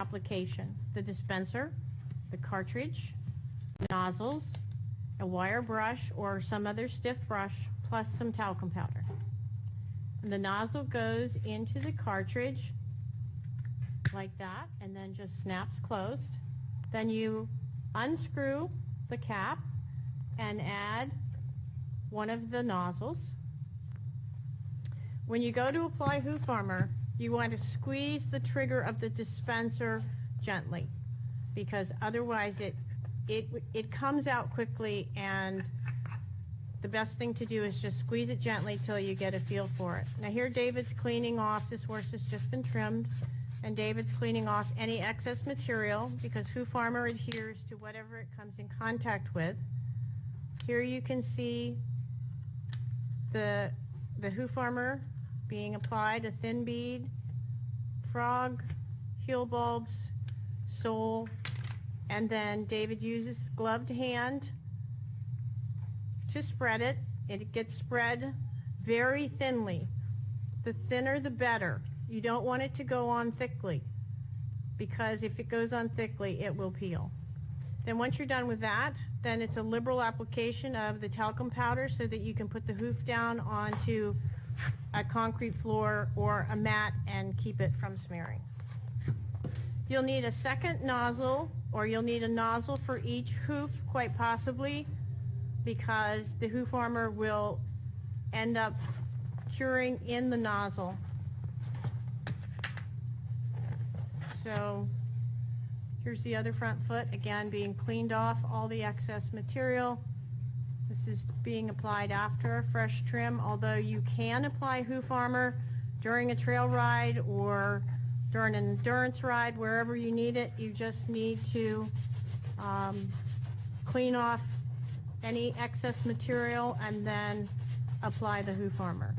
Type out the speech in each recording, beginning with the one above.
application: the dispenser, the cartridge, nozzles, a wire brush or some other stiff brush, plus some talcum powder. And the nozzle goes into the cartridge like that and then just snaps closed. Then you unscrew the cap and add one of the nozzles. When you go to apply Hoof Armor, you want to squeeze the trigger of the dispenser gently, because otherwise it comes out quickly, and the best thing to do is just squeeze it gently till you get a feel for it. Now here David's cleaning off, this horse has just been trimmed, and David's cleaning off any excess material because Hoof Armor adheres to whatever it comes in contact with. Here you can see the Hoof Armor being applied, a thin bead, frog, heel bulbs, sole, and then David uses gloved hand to spread it. It gets spread very thinly. The thinner the better. You don't want it to go on thickly, because if it goes on thickly it will peel. Then once you're done with that, then it's a liberal application of the talcum powder so that you can put the hoof down onto a concrete floor or a mat and keep it from smearing. You'll need a second nozzle, or you'll need a nozzle for each hoof, quite possibly, because the Hoof Armor will end up curing in the nozzle. So here's the other front foot, again being cleaned off, all the excess material. This is being applied after a fresh trim, although you can apply Hoof Armor during a trail ride or during an endurance ride, wherever you need it. You just need to clean off any excess material and then apply the Hoof Armor.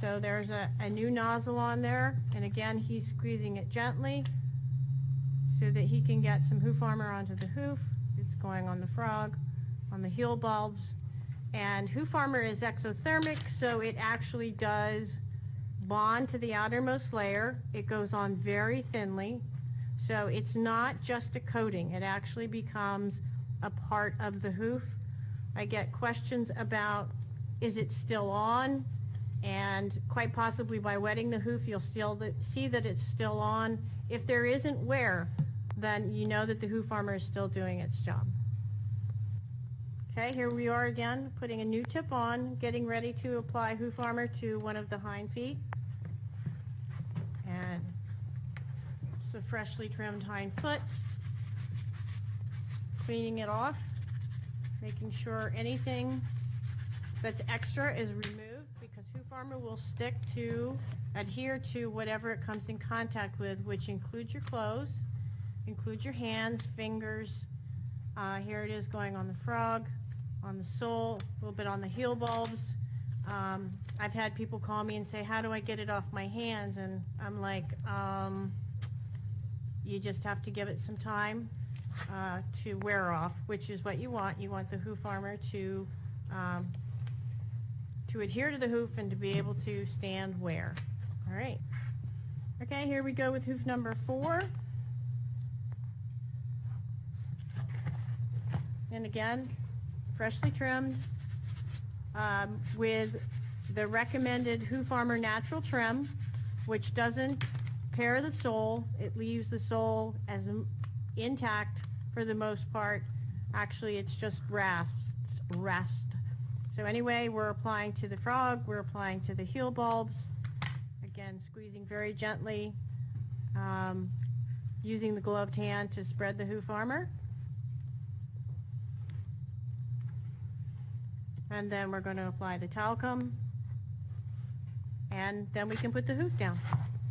So there's a new nozzle on there, and again he's squeezing it gently so that he can get some Hoof Armor onto the hoof. It's going on the frog, on the heel bulbs, and Hoof Armor is exothermic, so it actually does bond to the outermost layer. It goes on very thinly, so it's not just a coating. It actually becomes a part of the hoof. I get questions about, is it still on? And quite possibly by wetting the hoof you'll still see that it's still on. If there isn't wear, then you know that the Hoof Armor is still doing its job. Okay, here we are again, putting a new tip on, getting ready to apply Hoof Armor to one of the hind feet. And it's a freshly trimmed hind foot. Cleaning it off, making sure anything that's extra is removed, because Hoof Armor will adhere to whatever it comes in contact with, which includes your clothes, includes your hands, fingers. Here it is going on the frog, on the sole, a little bit on the heel bulbs. I've had people call me and say, how do I get it off my hands? And I'm like, you just have to give it some time to wear off, which is what you want. You want the Hoof Armor to adhere to the hoof and to be able to stand wear. All right. Okay, here we go with hoof number 4. And again, freshly trimmed with the recommended Hoof Armor natural trim, which doesn't pair the sole. It leaves the sole as intact for the most part. Actually, it's just rasped. So anyway, we're applying to the frog, we're applying to the heel bulbs. Again, squeezing very gently, using the gloved hand to spread the Hoof Armor. And then we're going to apply the talcum, and then we can put the hoof down.